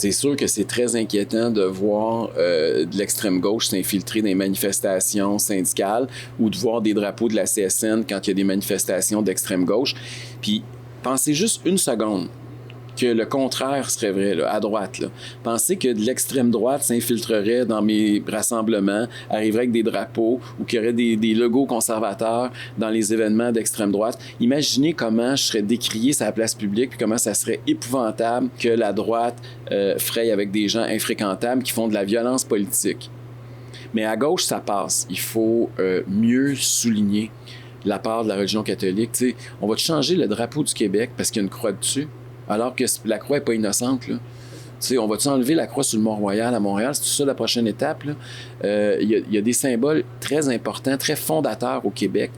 C'est sûr que c'est très inquiétant de voir de l'extrême gauche s'infiltrer dans les manifestations syndicales ou de voir des drapeaux de la CSN quand il y a des manifestations d'extrême gauche. Puis pensez juste une seconde que le contraire serait vrai, là, à droite. Là. Pensez que de l'extrême droite s'infiltrerait dans mes rassemblements, arriverait avec des drapeaux ou qu'il y aurait des logos conservateurs dans les événements d'extrême droite. Imaginez comment je serais décrié sur la place publique puis comment ça serait épouvantable que la droite fraye avec des gens infréquentables qui font de la violence politique. Mais à gauche, ça passe. Il faut mieux souligner la part de la religion catholique. T'sais, on va changer le drapeau du Québec parce qu'il y a une croix dessus? Alors que la croix n'est pas innocente, là. Tu sais, on va-tu enlever la croix sur le Mont-Royal à Montréal? C'est tout ça la prochaine étape, là? Il y a des symboles très importants, très fondateurs au Québec,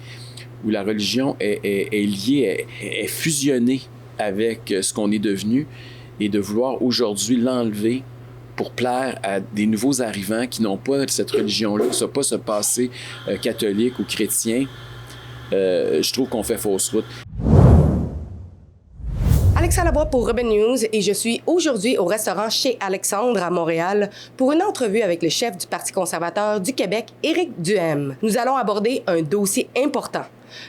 où la religion est liée, est fusionnée avec ce qu'on est devenu, et de vouloir aujourd'hui l'enlever pour plaire à des nouveaux arrivants qui n'ont pas cette religion-là, qui n'ont pas ce passé catholique ou chrétien, je trouve qu'on fait fausse route. Alexa Lavoie pour Rebelle News et je suis aujourd'hui au restaurant Chez Alexandre à Montréal pour une entrevue avec le chef du Parti conservateur du Québec, Éric Duhaime. Nous allons aborder un dossier important,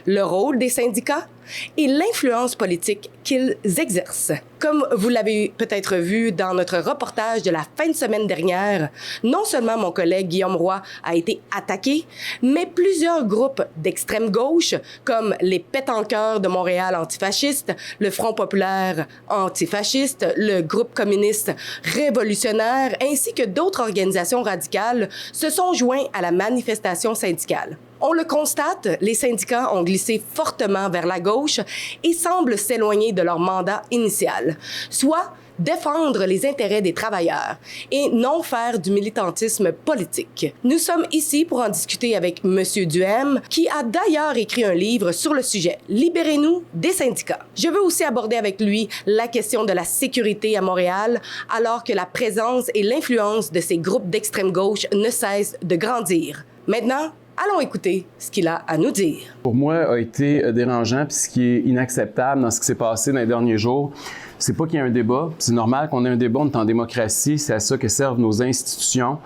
le rôle des syndicats et l'influence politique qu'ils exercent. Comme vous l'avez peut-être vu dans notre reportage de la fin de semaine dernière, non seulement mon collègue Guillaume Roy a été attaqué, mais plusieurs groupes d'extrême gauche, comme les Pétanqueurs de Montréal antifascistes, le Front populaire antifasciste, le groupe communiste révolutionnaire, ainsi que d'autres organisations radicales, se sont joints à la manifestation syndicale. On le constate, les syndicats ont glissé fortement vers la gauche et semblent s'éloigner de leur mandat initial, soit défendre les intérêts des travailleurs et non faire du militantisme politique. Nous sommes ici pour en discuter avec M. Duhaime, qui a d'ailleurs écrit un livre sur le sujet « Libérez-nous des syndicats ». Je veux aussi aborder avec lui la question de la sécurité à Montréal, alors que la présence et l'influence de ces groupes d'extrême gauche ne cessent de grandir. Maintenant, allons écouter ce qu'il a à nous dire. Pour moi, a été dérangeant, puis ce qui est inacceptable dans ce qui s'est passé dans les derniers jours, c'est pas qu'il y ait un débat. C'est normal qu'on ait un débat, on est en démocratie, c'est à ça que servent nos institutions,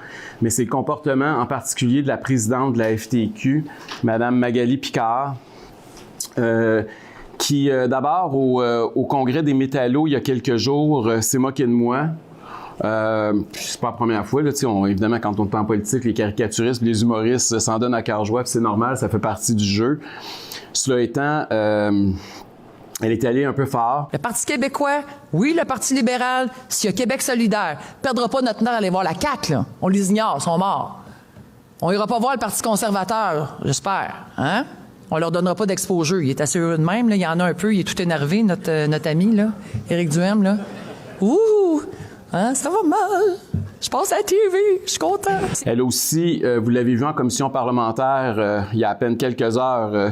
mais c'est le comportement en particulier de la présidente de la FTQ, Mme Magali Picard, qui d'abord au Congrès des métallos il y a quelques jours s'est moqué de moi. C'est pas la première fois, là, évidemment, quand on est en politique, les caricaturistes, les humoristes s'en donnent à cœur joie, puis c'est normal, ça fait partie du jeu. Cela étant, elle est allée un peu fort. Le Parti québécois, oui, le Parti libéral, s'il y a Québec solidaire, ne perdra pas notre temps à aller voir la CAQ, là. On les ignore, ils sont morts. On ira pas voir le Parti conservateur, j'espère, hein? On leur donnera pas d'exposure. Il est assez heureux de même, là. Il y en a un peu, il est tout énervé, notre ami, là, Éric Duhaime, là. Ouh! Hein, ça va mal. Je passe à la TV. Je suis content. Elle aussi, vous l'avez vu en commission parlementaire il y a à peine quelques heures,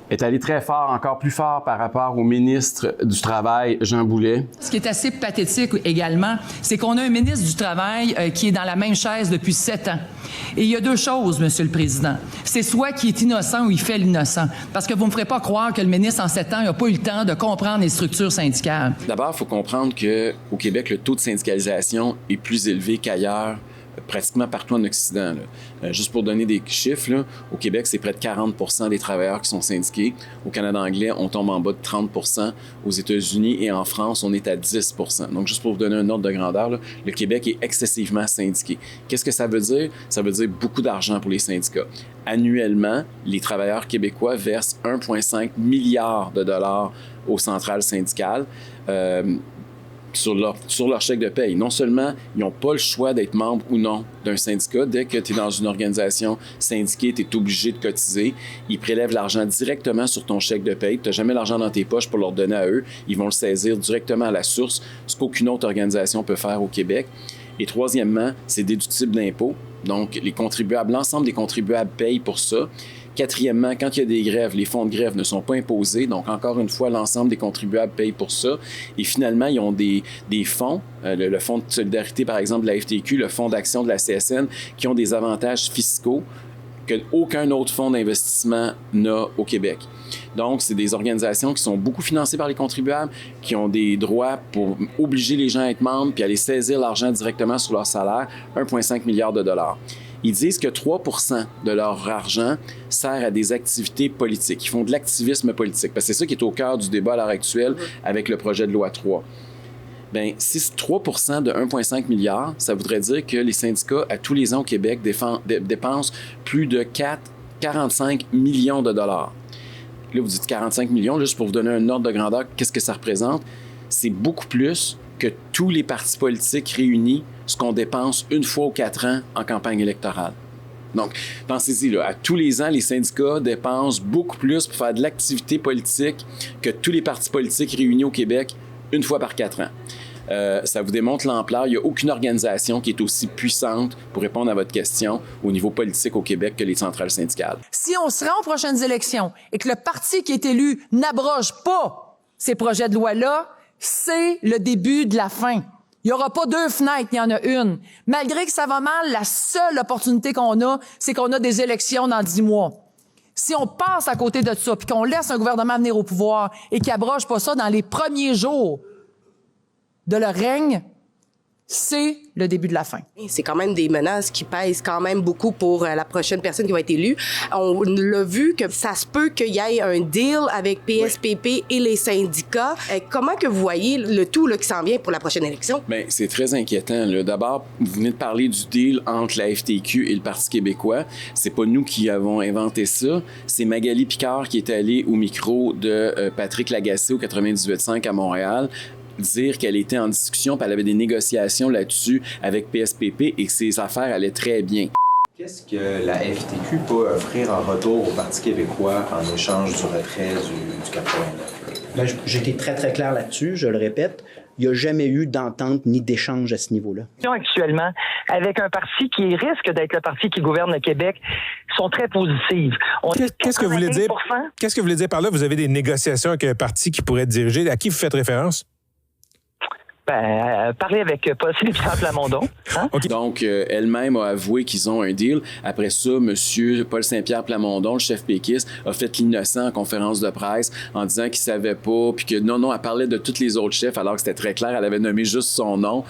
est allée très fort, encore plus fort par rapport au ministre du Travail, Jean Boulet. Ce qui est assez pathétique également, c'est qu'on a un ministre du Travail qui est dans la même chaise depuis 7 ans. Et il y a deux choses, Monsieur le Président. C'est soit qu'il est innocent ou il fait l'innocent. Parce que vous ne me ferez pas croire que le ministre, en 7 ans, n'a pas eu le temps de comprendre les structures syndicales. D'abord, il faut comprendre qu'au Québec, le taux de syndicalisation est plus élevé qu'ailleurs, pratiquement partout en Occident. Juste pour donner des chiffres, là, au Québec, c'est près de 40% des travailleurs qui sont syndiqués. Au Canada anglais, on tombe en bas de 30%. Aux États-Unis et en France, on est à 10%. Donc, juste pour vous donner un ordre de grandeur, là, le Québec est excessivement syndiqué. Qu'est-ce que ça veut dire? Ça veut dire beaucoup d'argent pour les syndicats. Annuellement, les travailleurs québécois versent 1,5 milliard de dollars aux centrales syndicales. Sur leur chèque de paye. Non seulement ils n'ont pas le choix d'être membre ou non d'un syndicat, dès que tu es dans une organisation syndiquée, tu es obligé de cotiser. Ils prélèvent l'argent directement sur ton chèque de paye. Tu n'as jamais l'argent dans tes poches pour leur donner à eux. Ils vont le saisir directement à la source, ce qu'aucune autre organisation peut faire au Québec. Et troisièmement, c'est déductible d'impôts. Donc, les contribuables, l'ensemble des contribuables payent pour ça. Quatrièmement, quand il y a des grèves, les fonds de grève ne sont pas imposés. Donc, encore une fois, l'ensemble des contribuables payent pour ça. Et finalement, ils ont des fonds, le Fonds de solidarité, par exemple, de la FTQ, le Fonds d'action de la CSN, qui ont des avantages fiscaux qu'aucun autre fonds d'investissement n'a au Québec. Donc, c'est des organisations qui sont beaucoup financées par les contribuables, qui ont des droits pour obliger les gens à être membres puis aller saisir l'argent directement sur leur salaire, 1,5 milliard de dollars. Ils disent que 3% de leur argent sert à des activités politiques. Ils font de l'activisme politique, parce que c'est ça qui est au cœur du débat à l'heure actuelle avec le projet de loi 3. Bien, si c'est 3% de 1,5 milliard, ça voudrait dire que les syndicats, à tous les ans au Québec, dépensent plus de 45 millions de dollars. Là, vous dites 45 millions, juste pour vous donner un ordre de grandeur, qu'est-ce que ça représente? C'est beaucoup plus que tous les partis politiques réunis, ce qu'on dépense une fois aux 4 ans en campagne électorale. Donc, pensez-y, là, à tous les ans, les syndicats dépensent beaucoup plus pour faire de l'activité politique que tous les partis politiques réunis au Québec une fois par 4 ans. Ça vous démontre l'ampleur. Il n'y a aucune organisation qui est aussi puissante pour répondre à votre question au niveau politique au Québec que les centrales syndicales. Si on se rend aux prochaines élections et que le parti qui est élu n'abroge pas ces projets de loi-là, c'est le début de la fin. Il n'y aura pas 2 fenêtres, il y en a une. Malgré que ça va mal, la seule opportunité qu'on a, c'est qu'on a des élections dans 10 mois. Si on passe à côté de ça, puis qu'on laisse un gouvernement venir au pouvoir et qu'il abroge pas ça dans les premiers jours de leur règne, c'est le début de la fin. C'est quand même des menaces qui pèsent quand même beaucoup pour la prochaine personne qui va être élue. On l'a vu que ça se peut qu'il y ait un deal avec PSPP et les syndicats. Comment que vous voyez le tout là, qui s'en vient pour la prochaine élection? Bien, c'est très inquiétant. Là. D'abord, vous venez de parler du deal entre la FTQ et le Parti québécois. C'est pas nous qui avons inventé ça. C'est Magali Picard qui est allée au micro de Patrick Lagacé au 98.5 à Montréal dire qu'elle était en discussion, puis elle avait des négociations là-dessus avec PSPP et que ses affaires allaient très bien. Qu'est-ce que la FTQ peut offrir en retour au Parti québécois en échange du retrait du 89? Bien, j'ai été très, très clair là-dessus, je le répète. Il n'y a jamais eu d'entente ni d'échange à ce niveau-là. Actuellement, avec un parti qui risque d'être le parti qui gouverne le Québec, sont très positives. Qu'est-ce que vous voulez dire? Qu'est-ce que vous voulez dire par là? Vous avez des négociations avec un parti qui pourrait être dirigé. À qui vous faites référence? Parler avec Paul Saint-Pierre Plamondon. Hein? Okay. Donc, elle-même a avoué qu'ils ont un deal. Après ça, M. Paul Saint-Pierre Plamondon, le chef péquiste, a fait l'innocent en conférence de presse en disant qu'il savait pas, puis que non, elle parlait de tous les autres chefs alors que c'était très clair, elle avait nommé juste son nom.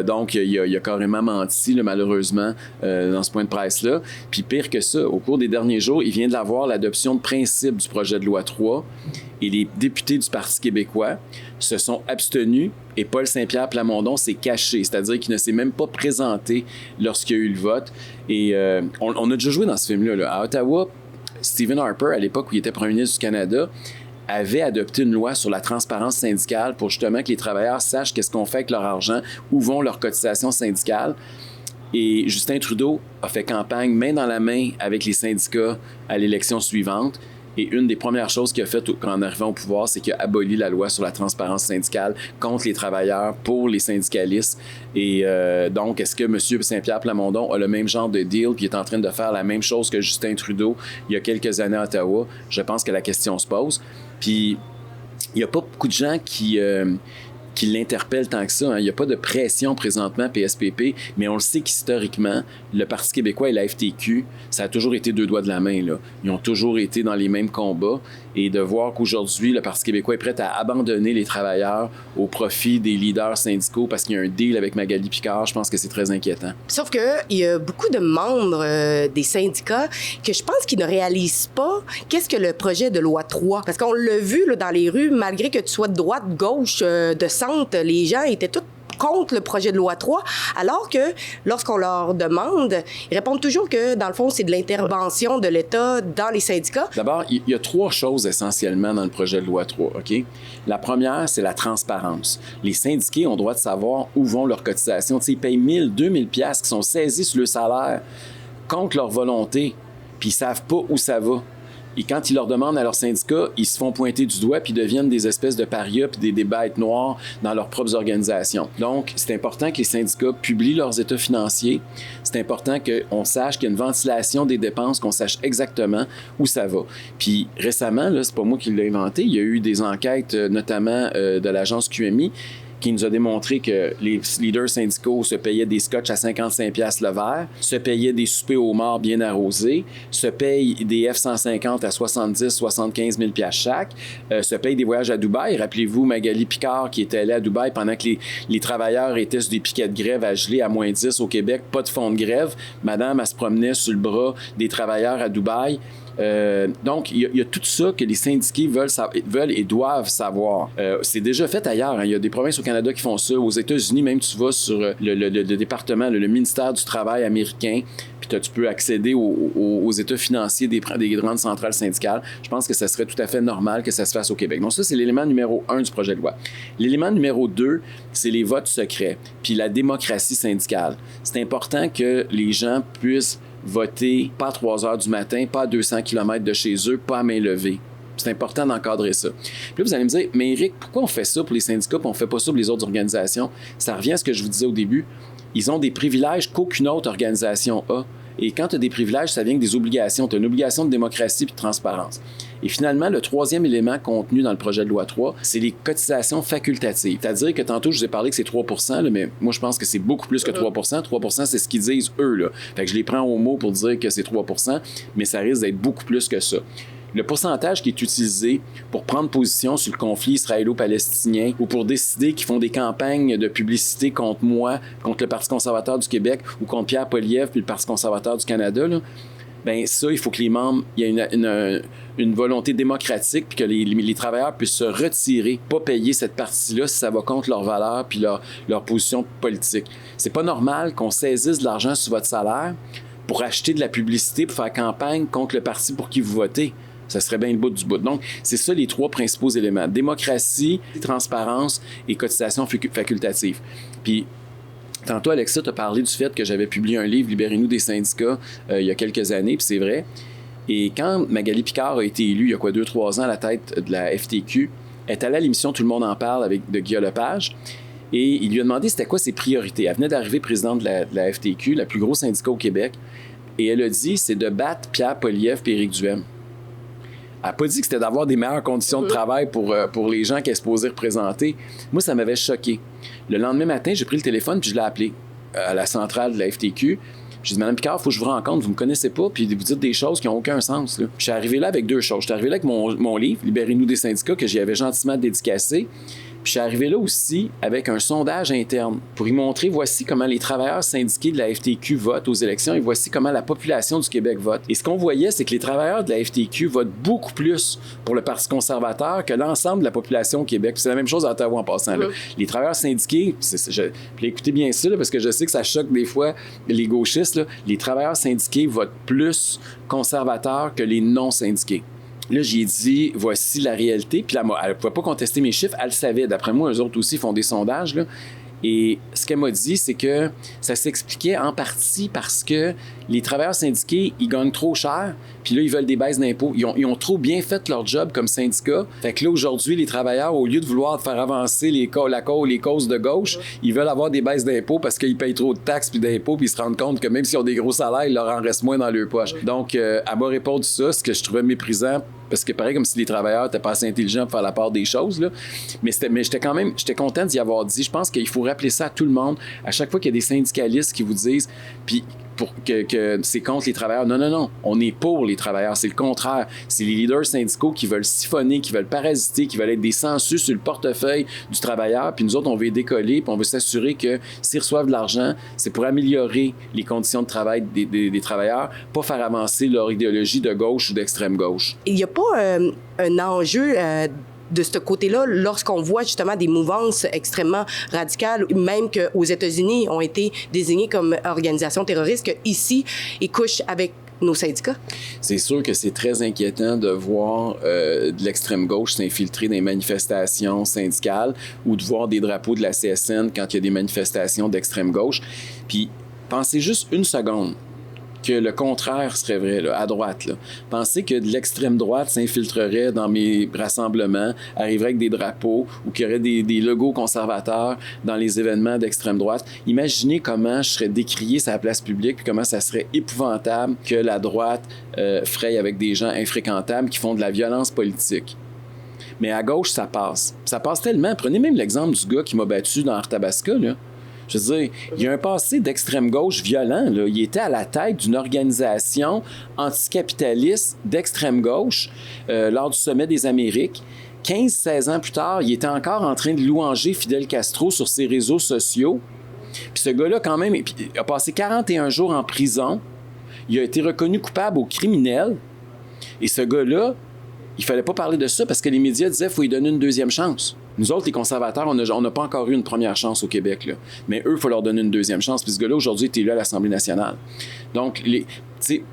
Donc, il a carrément menti, là, malheureusement, dans ce point de presse-là. Puis pire que ça, au cours des derniers jours, il vient de l'avoir l'adoption de principe du projet de loi 3 et les députés du Parti québécois se sont abstenus et Paul Saint-Pierre Plamondon s'est caché, c'est-à-dire qu'il ne s'est même pas présenté lorsqu'il y a eu le vote. Et on a déjà joué dans ce film-là. Là. À Ottawa, Stephen Harper, à l'époque où il était premier ministre du Canada, avait adopté une loi sur la transparence syndicale pour justement que les travailleurs sachent qu'est-ce qu'on fait avec leur argent, où vont leurs cotisations syndicales. Et Justin Trudeau a fait campagne main dans la main avec les syndicats à l'élection suivante. Et une des premières choses qu'il a faites en arrivant au pouvoir, c'est qu'il a aboli la loi sur la transparence syndicale contre les travailleurs pour les syndicalistes. Et donc, est-ce que M. Saint-Pierre Plamondon a le même genre de deal puis est en train de faire la même chose que Justin Trudeau il y a quelques années à Ottawa? Je pense que la question se pose. Puis, il n'y a pas beaucoup de gens qui l'interpelle tant que ça. Hein. Il n'y a pas de pression présentement PSPP, mais on le sait qu'historiquement, le Parti québécois et la FTQ, ça a toujours été 2 doigts de la main. Là. Ils ont toujours été dans les mêmes combats. Et de voir qu'aujourd'hui, le Parti québécois est prêt à abandonner les travailleurs au profit des leaders syndicaux parce qu'il y a un deal avec Magali Picard, je pense que c'est très inquiétant. Sauf qu'il y a beaucoup de membres des syndicats que je pense qu'ils ne réalisent pas qu'est-ce que le projet de loi 3. Parce qu'on l'a vu là, dans les rues, malgré que tu sois de droite, gauche, de centre, les gens étaient tous contre le projet de loi 3, alors que lorsqu'on leur demande, ils répondent toujours que, dans le fond, c'est de l'intervention de l'État dans les syndicats. D'abord, il y a 3 choses essentiellement dans le projet de loi 3, OK? La première, c'est la transparence. Les syndiqués ont le droit de savoir où vont leurs cotisations. T'sais, ils payent 1000, 2000 piastres qui sont saisis sur le salaire contre leur volonté, puis ils savent pas où ça va. Et quand ils leur demandent à leur syndicat, ils se font pointer du doigt puis deviennent des espèces de parias puis des bêtes noires dans leurs propres organisations. Donc, c'est important que les syndicats publient leurs états financiers. C'est important qu'on sache qu'il y a une ventilation des dépenses, qu'on sache exactement où ça va. Puis récemment, là, c'est pas moi qui l'ai inventé, il y a eu des enquêtes, notamment de l'agence QMI, qui nous a démontré que les leaders syndicaux se payaient des scotch à 55$ le verre, se payaient des soupers au mort bien arrosés, se payent des F-150 à 70-75 000$ chaque, se payent des voyages à Dubaï. Rappelez-vous Magali Picard qui était allée à Dubaï pendant que les travailleurs étaient sur des piquets de grève à geler à -10 au Québec, pas de fonds de grève. Madame, elle se promenait sur le bras des travailleurs à Dubaï. Donc, il y a tout ça que les syndiqués veulent et doivent savoir. C'est déjà fait ailleurs. Hein. Il y a des provinces au Canada qui font ça. Aux États-Unis, même tu vas sur le département, le ministère du Travail américain, puis tu peux accéder aux états financiers des grandes centrales syndicales. Je pense que ça serait tout à fait normal que ça se fasse au Québec. Donc ça, c'est l'élément numéro 1 du projet de loi. L'élément numéro 2, c'est les votes secrets, puis la démocratie syndicale. C'est important que les gens puissent voter pas à 3 heures du matin, pas à 200 km de chez eux, pas à main levée. C'est important d'encadrer ça. Puis là, vous allez me dire, mais Éric, pourquoi on fait ça pour les syndicats et on ne fait pas ça pour les autres organisations? Ça revient à ce que je vous disais au début. Ils ont des privilèges qu'aucune autre organisation a. Et quand tu as des privilèges, ça vient avec des obligations. Tu as une obligation de démocratie et de transparence. Et finalement, le troisième élément contenu dans le projet de loi 3, c'est les cotisations facultatives. C'est-à-dire que tantôt, je vous ai parlé que c'est 3 %, là, mais moi, je pense que c'est beaucoup plus que 3 %. 3 %, c'est ce qu'ils disent eux. Là. Fait que je les prends au mot pour dire que c'est 3 %, mais ça risque d'être beaucoup plus que ça. Le pourcentage qui est utilisé pour prendre position sur le conflit israélo-palestinien ou pour décider qu'ils font des campagnes de publicité contre moi, contre le Parti conservateur du Québec ou contre Pierre Poilievre puis le Parti conservateur du Canada, là, bien ça, il faut que les membres, il y ait une volonté démocratique puis que les travailleurs puissent se retirer, pas payer cette partie-là si ça va contre leurs valeurs puis leur position politique. C'est pas normal qu'on saisisse de l'argent sur votre salaire pour acheter de la publicité, pour faire campagne contre le parti pour qui vous votez. Ça serait bien le bout du bout. Donc, c'est ça les 3 principaux éléments. Démocratie, transparence et cotisation facultative. Puis, tantôt, Alexa t'a parlé du fait que j'avais publié un livre, Libérez-nous des syndicats, il y a quelques années, puis c'est vrai. Et quand Magali Picard a été élue, il y a 2-3 ans, à la tête de la FTQ, elle est allée à l'émission Tout le monde en parle de Guillaume Lepage, et il lui a demandé c'était quoi ses priorités. Elle venait d'arriver présidente de la FTQ, la plus grosse syndicat au Québec, et elle a dit c'est de battre Pierre Poilievre et Éric Duhem. Elle n'a pas dit que c'était d'avoir des meilleures conditions de travail pour les gens qu'elle se posait représenter. Moi, ça m'avait choqué. Le lendemain matin, j'ai pris le téléphone puis je l'ai appelé à la centrale de la FTQ. J'ai dit, Madame Picard, il faut que je vous rencontre, vous ne me connaissez pas, puis vous dites des choses qui n'ont aucun sens. Là. Je suis arrivé là avec 2 choses. Je suis arrivé là avec mon livre, Libérez-nous des syndicats, que j'y avais gentiment dédicacé. Puis je suis arrivé là aussi avec un sondage interne pour y montrer voici comment les travailleurs syndiqués de la FTQ votent aux élections et voici comment la population du Québec vote. Et ce qu'on voyait, c'est que les travailleurs de la FTQ votent beaucoup plus pour le Parti conservateur que l'ensemble de la population au Québec. Puis c'est la même chose à Ottawa en passant. Là. Les travailleurs syndiqués, puis écoutez bien ça, là, parce que je sais que ça choque des fois les gauchistes, là, les travailleurs syndiqués votent plus conservateurs que les non-syndiqués. Là, j'ai dit, voici la réalité. Puis là, elle ne pouvait pas contester mes chiffres. Elle le savait. D'après moi, eux autres aussi font des sondages. Là. Et ce qu'elle m'a dit, c'est que ça s'expliquait en partie parce que les travailleurs syndiqués, ils gagnent trop cher. Puis là, ils veulent des baisses d'impôts. Ils ont trop bien fait leur job comme syndicat. Fait que là, aujourd'hui, les travailleurs, au lieu de vouloir faire avancer les causes de gauche, ils veulent avoir des baisses d'impôts parce qu'ils payent trop de taxes puis d'impôts. Puis ils se rendent compte que même s'ils ont des gros salaires, il leur en reste moins dans leur poche. Donc, elle m'a répondu ça, ce que je trouvais méprisant. Parce que pareil, comme si les travailleurs n'étaient pas assez intelligents pour faire la part des choses. Là. Mais j'étais content d'y avoir dit. Je pense qu'il faut rappeler ça à tout le monde. À chaque fois qu'il y a des syndicalistes qui vous disent puis pour que c'est contre les travailleurs. Non. On est pour les travailleurs. C'est le contraire. C'est les leaders syndicaux qui veulent siphonner, qui veulent parasiter, qui veulent être des sangsues sur le portefeuille du travailleur. Puis nous autres, on veut les décoller, puis on veut s'assurer que s'ils reçoivent de l'argent, c'est pour améliorer les conditions de travail des travailleurs, pas faire avancer leur idéologie de gauche ou d'extrême gauche. Il n'y a pas un enjeu de ce côté-là, lorsqu'on voit justement des mouvances extrêmement radicales, même qu'aux États-Unis ont été désignés comme organisations terroristes, qu'ici, ils couchent avec nos syndicats? C'est sûr que c'est très inquiétant de voir de l'extrême gauche s'infiltrer dans les manifestations syndicales ou de voir des drapeaux de la CSN quand il y a des manifestations d'extrême gauche. Puis, pensez juste une seconde que le contraire serait vrai, là, à droite. Là. Pensez que de l'extrême droite s'infiltrerait dans mes rassemblements, arriverait avec des drapeaux ou qu'il y aurait des logos conservateurs dans les événements d'extrême droite. Imaginez comment je serais décrié sur la place publique puis comment ça serait épouvantable que la droite fraye avec des gens infréquentables qui font de la violence politique. Mais à gauche, ça passe. Ça passe tellement. Prenez même l'exemple du gars qui m'a battu dans Arthabasca, là. Je veux dire, il y a un passé d'extrême gauche violent, là. Il était à la tête d'une organisation anticapitaliste d'extrême gauche lors du sommet des Amériques. 15-16 ans plus tard, il était encore en train de louanger Fidel Castro sur ses réseaux sociaux. Puis ce gars-là, quand même, il a passé 41 jours en prison. Il a été reconnu coupable au criminel. Et ce gars-là, il fallait pas parler de ça parce que les médias disaient qu'il faut lui donner une deuxième chance. Nous autres, les conservateurs, on n'a pas encore eu une première chance au Québec, là. Mais eux, il faut leur donner une deuxième chance. Puis ce gars-là, aujourd'hui, est élu à l'Assemblée nationale. Donc,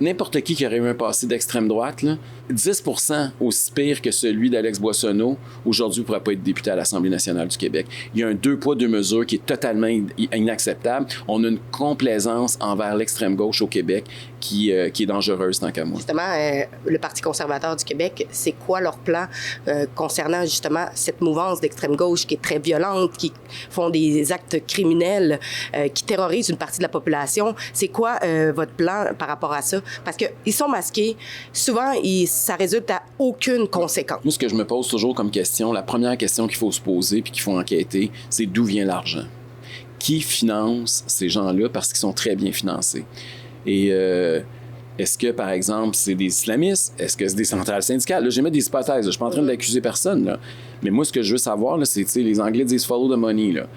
n'importe qui aurait eu un passé d'extrême droite, là, 10% aussi pire que celui d'Alex Boissonneau, aujourd'hui, ne pourrait pas être député à l'Assemblée nationale du Québec. Il y a un 2 poids, 2 mesures qui est totalement inacceptable. On a une complaisance envers l'extrême gauche au Québec qui est dangereuse tant qu'à moi. Justement, le Parti conservateur du Québec, c'est quoi leur plan concernant justement cette mouvance d'extrême gauche qui est très violente, qui font des actes criminels, qui terrorisent une partie de la population? C'est quoi votre plan par rapport à ça? Parce qu'ils sont masqués. Souvent, ça résulte à aucune conséquence. Moi, ce que je me pose toujours comme question, la première question qu'il faut se poser puis qu'il faut enquêter, c'est d'où vient l'argent? Qui finance ces gens-là parce qu'ils sont très bien financés? Et est-ce que, par exemple, c'est des islamistes? Est-ce que c'est des centrales syndicales? Là, j'ai mis des hypothèses. Là. Je suis pas en train d'accuser personne. Là. Mais moi, ce que je veux savoir, là, c'est, les Anglais disent « follow the money ». Là.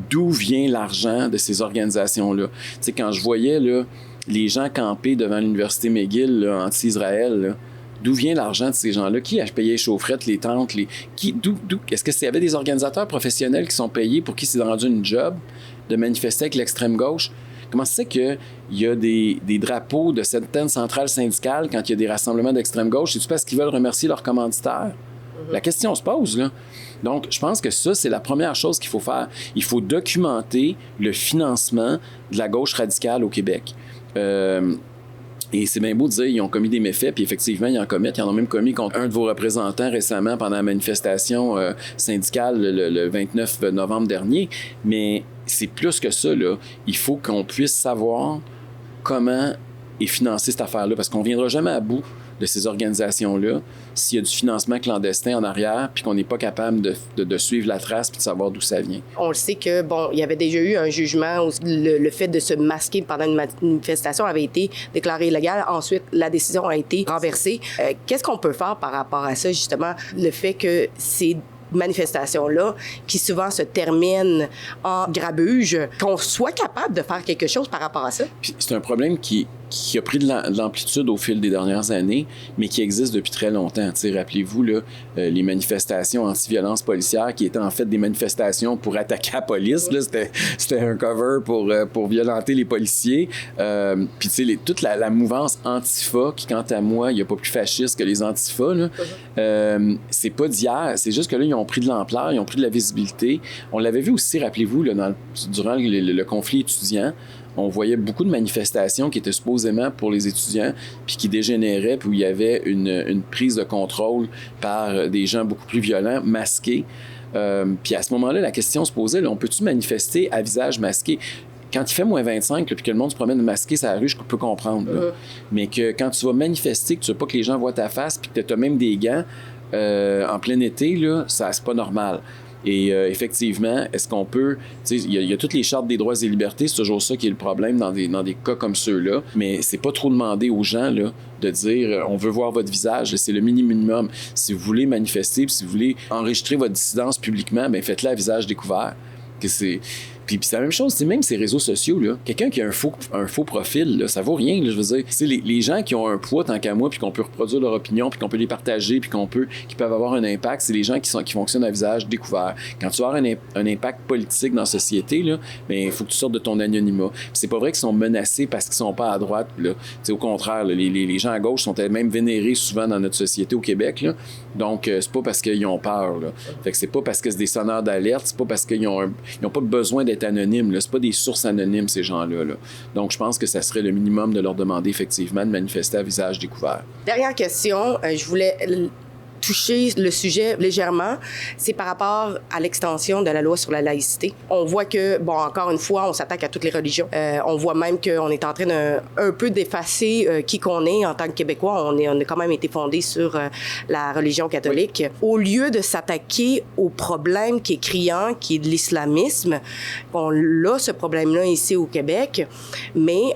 D'où vient l'argent de ces organisations-là? T'sais, quand je voyais là, les gens camper devant l'Université McGill, là, anti-Israël, là, d'où vient l'argent de ces gens-là? Qui a payé les chaufferettes, les tentes? Est-ce qu'il y avait des organisateurs professionnels qui sont payés pour qui c'est rendu une job de manifester avec l'extrême gauche? Comment c'est qu'il y a des drapeaux de certaines centrales syndicales quand il y a des rassemblements d'extrême gauche? C'est-tu parce qu'ils veulent remercier leurs commanditaires? La question se pose, là. Donc, je pense que ça, c'est la première chose qu'il faut faire. Il faut documenter le financement de la gauche radicale au Québec. Et c'est bien beau de dire qu'ils ont commis des méfaits, puis effectivement, ils en commettent. Ils en ont même commis contre un de vos représentants récemment pendant la manifestation syndicale le 29 novembre dernier. Mais c'est plus que ça, là. Il faut qu'on puisse savoir comment est financée cette affaire-là, parce qu'on ne viendra jamais à bout de ces organisations-là s'il y a du financement clandestin en arrière puis qu'on n'est pas capable de suivre la trace puis de savoir d'où ça vient. On le sait que, bon, il y avait déjà eu un jugement où le fait de se masquer pendant une manifestation avait été déclaré illégal. Ensuite, la décision a été renversée. Qu'est-ce qu'on peut faire par rapport à ça, justement, le fait que ces manifestations-là, qui souvent se terminent en grabuge, qu'on soit capable de faire quelque chose par rapport à ça? Puis c'est un problème qui a pris de l'amplitude au fil des dernières années, mais qui existe depuis très longtemps. T'sais, rappelez-vous, là, les manifestations anti-violence policière qui étaient en fait des manifestations pour attaquer la police. Là, c'était un cover pour violenter les policiers. Puis toute la mouvance antifa, qui, quant à moi, il n'y a pas plus fasciste que les antifas, là, c'est pas d'hier. C'est juste que là, ils ont pris de l'ampleur, ils ont pris de la visibilité. On l'avait vu aussi, rappelez-vous, là, durant le conflit étudiant, on voyait beaucoup de manifestations qui étaient supposément pour les étudiants, puis qui dégénéraient, puis où il y avait une prise de contrôle par des gens beaucoup plus violents, masqués. Puis à ce moment-là, la question se posait, là, on peut-tu manifester à visage masqué? Quand il fait moins 25, puis que le monde se promène masqué sur la rue, je peux comprendre. Là. Mais que quand tu vas manifester, que tu veux pas que les gens voient ta face, puis que tu as même des gants en plein été, là, ça, c'est pas normal. Et effectivement, est-ce qu'on peut... Il y a toutes les chartes des droits et libertés, c'est toujours ça qui est le problème dans des cas comme ceux-là, mais c'est pas trop demander aux gens là, de dire on veut voir votre visage, c'est le minimum. Si vous voulez manifester, si vous voulez enregistrer votre dissidence publiquement, bien faites-le à visage découvert. Puis c'est la même chose, c'est même ces réseaux sociaux, là. Quelqu'un qui a un faux profil, là, ça vaut rien, là, je veux dire. C'est les gens qui ont un poids tant qu'à moi, puis qu'on peut reproduire leur opinion, puis qu'on peut les partager, puis qui peuvent avoir un impact, c'est les gens qui fonctionnent à visage découvert. Quand tu vas avoir un impact politique dans la société, là, bien, il faut que tu sortes de ton anonymat. Puis c'est pas vrai qu'ils sont menacés parce qu'ils sont pas à droite, là. Au contraire, là, les gens à gauche sont même vénérés souvent dans notre société au Québec, là. Donc, c'est pas parce qu'ils ont peur, là. Fait que c'est pas parce que c'est des sonneurs d'alerte, c'est pas parce qu'ils ont pas besoin d'être anonymes, là. C'est pas des sources anonymes, ces gens-là, là. Donc, je pense que ça serait le minimum de leur demander, effectivement, de manifester à visage découvert. Dernière question. Je voulais toucher le sujet légèrement, c'est par rapport à l'extension de la loi sur la laïcité. On voit que, bon, encore une fois, on s'attaque à toutes les religions. On voit même qu'on est en train un peu d'effacer qui qu'on est en tant que Québécois. On a quand même été fondé sur la religion catholique. Au lieu de s'attaquer au problème qui est criant, qui est de l'islamisme, on a ce problème-là ici au Québec, mais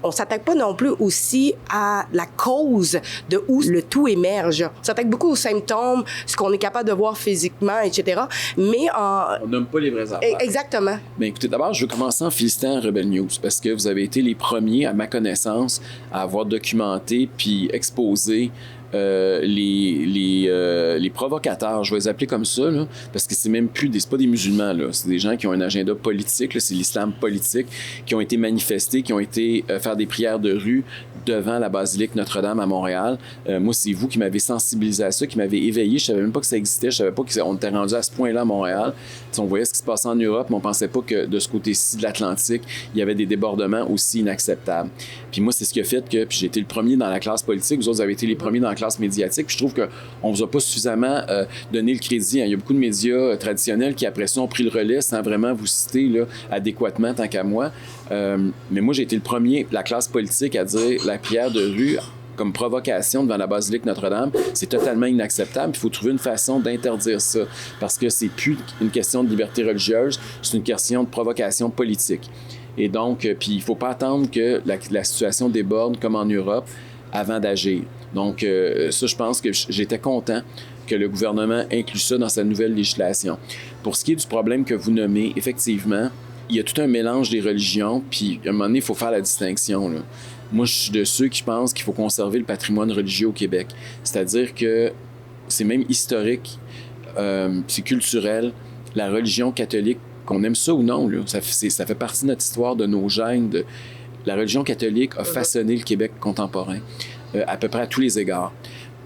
on s'attaque pas non plus aussi à la cause de où le tout émerge. On s'attaque beaucoup aux symptômes, ce qu'on est capable de voir physiquement, etc. Mais on nomme pas les vrais affaires. Exactement. Bien, écoutez, d'abord, je veux commencer en félicitant Rebel News parce que vous avez été les premiers, à ma connaissance, à avoir documenté puis exposé les provocateurs, je vais les appeler comme ça, là, parce que c'est même plus c'est pas des musulmans, là, c'est des gens qui ont un agenda politique, là, c'est l'islam politique, qui ont été manifestés, qui ont été faire des prières de rue devant la basilique Notre-Dame à Montréal. Moi, c'est vous qui m'avez sensibilisé à ça, qui m'avez éveillé. Je savais même pas que ça existait, je savais pas qu'on était rendu à ce point-là à Montréal. T'sais, on voyait ce qui se passait en Europe, mais on pensait pas que de ce côté-ci de l'Atlantique, il y avait des débordements aussi inacceptables. Puis moi, c'est ce qui a fait que j'ai été le premier dans la classe politique, vous autres avez été les premiers dans la classe médiatique. Puis je trouve qu'on vous a pas suffisamment donné le crédit. Hein. Il y a beaucoup de médias traditionnels qui, après ça, ont pris le relais sans vraiment vous citer là, adéquatement, tant qu'à moi. Mais moi, j'ai été le premier, la classe politique, à dire la prière de rue comme provocation devant la basilique Notre-Dame, c'est totalement inacceptable. Il faut trouver une façon d'interdire ça parce que c'est plus une question de liberté religieuse, c'est une question de provocation politique. Et donc, puis il faut pas attendre que la situation déborde comme en Europe avant d'agir. Donc, ça, je pense que j'étais content que le gouvernement inclue ça dans sa nouvelle législation. Pour ce qui est du problème que vous nommez, effectivement, il y a tout un mélange des religions, puis à un moment donné, il faut faire la distinction, là. Moi, je suis de ceux qui pensent qu'il faut conserver le patrimoine religieux au Québec. C'est-à-dire que c'est même historique, c'est culturel. La religion catholique, qu'on aime ça ou non, là, ça fait partie de notre histoire, de nos gènes. La religion catholique a façonné le Québec contemporain, à peu près à tous les égards.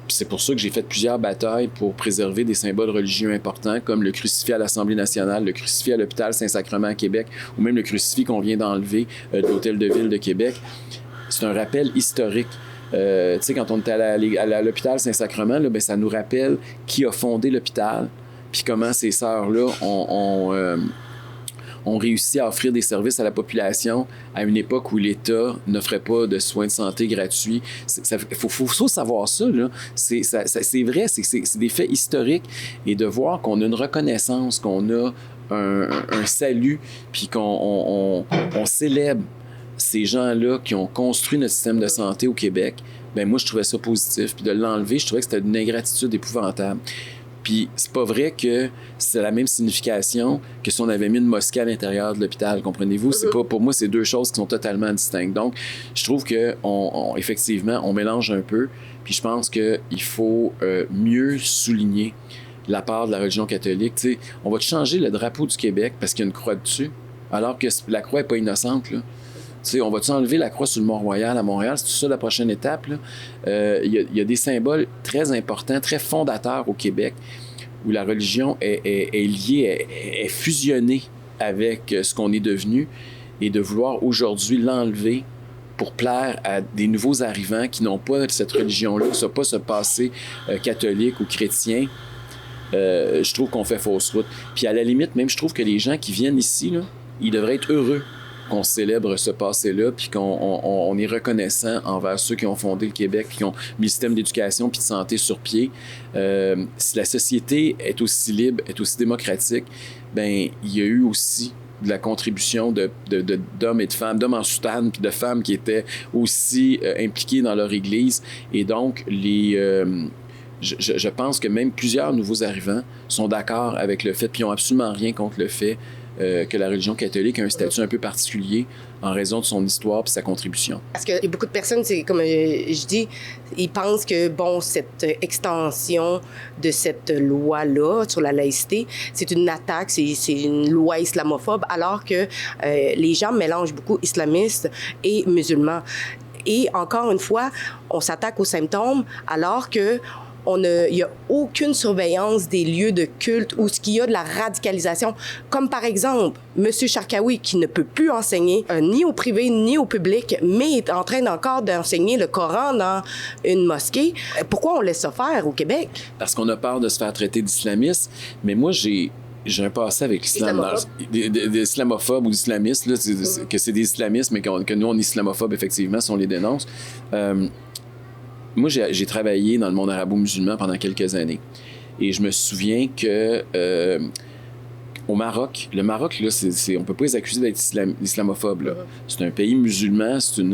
Puis c'est pour ça que j'ai fait plusieurs batailles pour préserver des symboles religieux importants, comme le crucifix à l'Assemblée nationale, le crucifix à l'hôpital Saint-Sacrement à Québec, ou même le crucifix qu'on vient d'enlever de l'Hôtel de Ville de Québec. C'est un rappel historique. Tu sais, quand on était à l'hôpital Saint-Sacrement, là, ben, ça nous rappelle qui a fondé l'hôpital, puis comment ces sœurs-là ont réussi à offrir des services à la population à une époque où l'État n'offrait pas de soins de santé gratuits. Il faut savoir ça, là. C'est vrai, c'est des faits historiques. Et de voir qu'on a une reconnaissance, qu'on a un salut, puis qu'on célèbre ces gens-là qui ont construit notre système de santé au Québec, ben moi, je trouvais ça positif. Puis de l'enlever, je trouvais que c'était une ingratitude épouvantable. Puis c'est pas vrai que c'est la même signification que si on avait mis une mosquée à l'intérieur de l'hôpital, comprenez-vous? C'est pas, pour moi, c'est deux choses qui sont totalement distinctes. Donc, je trouve que effectivement, on mélange un peu. Puis je pense qu'il faut mieux souligner la part de la religion catholique. Tu sais, on va changer le drapeau du Québec parce qu'il y a une croix dessus, alors que la croix n'est pas innocente, là. Tu sais, on va-tu enlever la croix sur le Mont-Royal à Montréal? C'est tout ça la prochaine étape, là? Il y a des symboles très importants, très fondateurs au Québec, où la religion est liée, est fusionnée avec ce qu'on est devenu, et de vouloir aujourd'hui l'enlever pour plaire à des nouveaux arrivants qui n'ont pas cette religion-là, qui n'ont pas ce passé catholique ou chrétien, je trouve qu'on fait fausse route. Puis à la limite, même, je trouve que les gens qui viennent ici, là, ils devraient être heureux qu'on célèbre ce passé-là, puis qu'on est reconnaissant envers ceux qui ont fondé le Québec, qui ont mis le système d'éducation puis de santé sur pied. Si la société est aussi libre, est aussi démocratique, ben il y a eu aussi de la contribution d'hommes et de femmes, d'hommes en soutane, puis de femmes qui étaient aussi impliqués dans leur Église. Et donc, je pense que même plusieurs nouveaux arrivants sont d'accord avec le fait, puis ils n'ont absolument rien contre le fait que la religion catholique a un statut un peu particulier en raison de son histoire et sa contribution. Parce qu'il y a beaucoup de personnes, c'est comme je dis, ils pensent que, bon, cette extension de cette loi-là sur la laïcité, c'est une attaque, c'est une loi islamophobe, alors que les gens mélangent beaucoup islamistes et musulmans. Et encore une fois, on s'attaque aux symptômes, alors que il n'y a aucune surveillance des lieux de culte où il y a de la radicalisation. Comme par exemple, M. Charkaoui, qui ne peut plus enseigner ni au privé ni au public, mais est en train encore d'enseigner le Coran dans une mosquée. Pourquoi on laisse ça faire au Québec? Parce qu'on a peur de se faire traiter d'islamiste. Mais moi, j'ai un passé avec l'islam. Des islamophobes ou d'islamistes, là, que c'est des islamistes, mais que nous, on est islamophobes, effectivement, si on les dénonce. Moi, j'ai travaillé dans le monde arabo-musulman pendant quelques années. Et je me souviens que au Maroc, le Maroc, là, on ne peut pas les accuser d'être islamophobe. Là. C'est un pays musulman, c'est une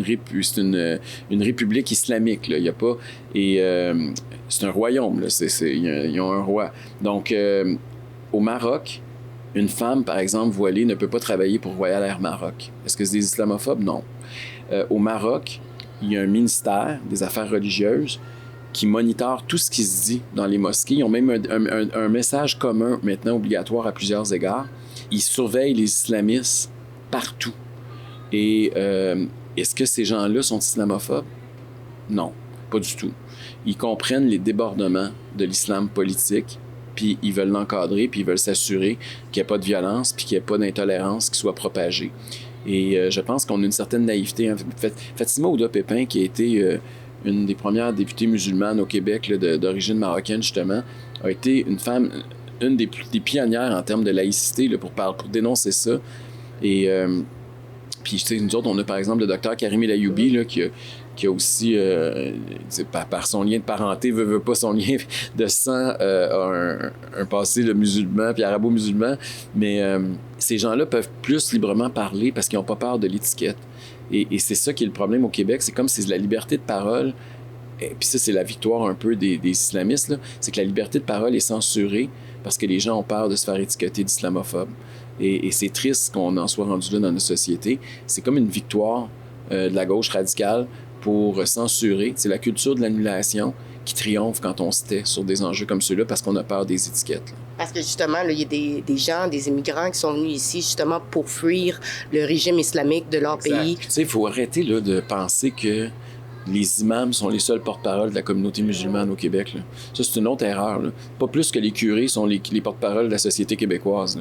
république islamique. Là. Il y a pas, et c'est un royaume. Là. Ils ont un roi. Donc, au Maroc, une femme, par exemple, voilée, ne peut pas travailler pour Royal Air Maroc. Est-ce que c'est des islamophobes? Non. Au Maroc, il y a un ministère des Affaires religieuses qui monitore tout ce qui se dit dans les mosquées. Ils ont même un message commun, maintenant obligatoire à plusieurs égards. Ils surveillent les islamistes partout. Et est-ce que ces gens-là sont islamophobes? Non, pas du tout. Ils comprennent les débordements de l'islam politique, puis ils veulent l'encadrer, puis ils veulent s'assurer qu'il n'y ait pas de violence, puis qu'il n'y ait pas d'intolérance qui soit propagée. Et je pense qu'on a une certaine naïveté. Fatima Ouda Pépin, qui a été une des premières députées musulmanes au Québec, là, d'origine marocaine, justement, a été une femme, une des pionnières en termes de laïcité là, pour dénoncer ça. Et puis, tu sais, nous autres, on a par exemple le docteur Karim El Ayoubi, là, qui a aussi, par son lien de parenté, veut pas son lien de sang, un passé le musulman puis arabo-musulman, mais ces gens-là peuvent plus librement parler parce qu'ils n'ont pas peur de l'étiquette. Et c'est ça qui est le problème au Québec, c'est comme si la liberté de parole, et puis ça, c'est la victoire un peu des islamistes, là, c'est que la liberté de parole est censurée parce que les gens ont peur de se faire étiqueter d'islamophobe. Et c'est triste qu'on en soit rendu là dans notre société. C'est comme une victoire de la gauche radicale pour censurer. C'est la culture de l'annulation qui triomphe quand on se tait sur des enjeux comme ceux-là parce qu'on a peur des étiquettes. Là. Parce que justement, il y a des gens, des immigrants qui sont venus ici justement pour fuir le régime islamique de leur pays. Tu sais, il faut arrêter là, de penser que les imams sont les seuls porte-parole de la communauté musulmane au Québec. Là. Ça, c'est une autre erreur. Là. Pas plus que les curés sont les porte-parole de la société québécoise.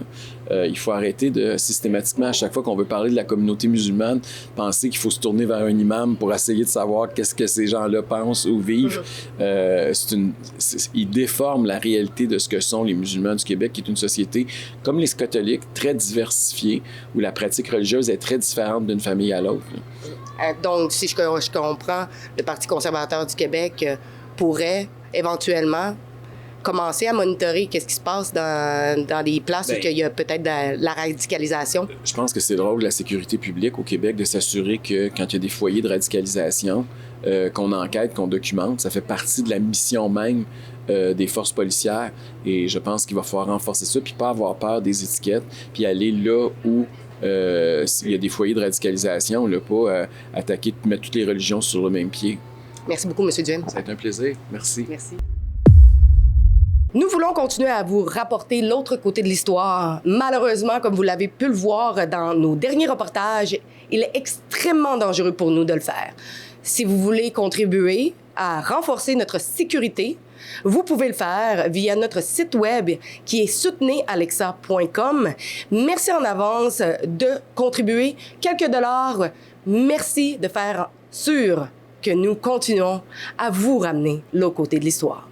Il faut arrêter de systématiquement, à chaque fois qu'on veut parler de la communauté musulmane, penser qu'il faut se tourner vers un imam pour essayer de savoir qu'est-ce que ces gens-là pensent ou vivent. Ils déforment la réalité de ce que sont les musulmans du Québec, qui est une société, comme les catholiques, très diversifiée, où la pratique religieuse est très différente d'une famille à l'autre. Là. Donc, si je comprends, le Parti conservateur du Québec pourrait éventuellement commencer à monitorer qu'est-ce qui se passe dans des places où il y a peut-être de la radicalisation. Je pense que c'est le rôle de la sécurité publique au Québec de s'assurer que quand il y a des foyers de radicalisation, qu'on enquête, qu'on documente, ça fait partie de la mission même des forces policières. Et je pense qu'il va falloir renforcer ça, puis pas avoir peur des étiquettes, puis aller là où s'il y a des foyers de radicalisation, là, pas attaquer, mettre toutes les religions sur le même pied. Merci beaucoup, M. Duhem. Ça a été un plaisir. Merci. Merci. Nous voulons continuer à vous rapporter l'autre côté de l'histoire. Malheureusement, comme vous l'avez pu le voir dans nos derniers reportages, il est extrêmement dangereux pour nous de le faire. Si vous voulez contribuer à renforcer notre sécurité, vous pouvez le faire via notre site web qui est soutenezalexa.com. Merci en avance de contribuer quelques dollars. Merci de faire sûr que nous continuons à vous ramener l'autre côté de l'histoire.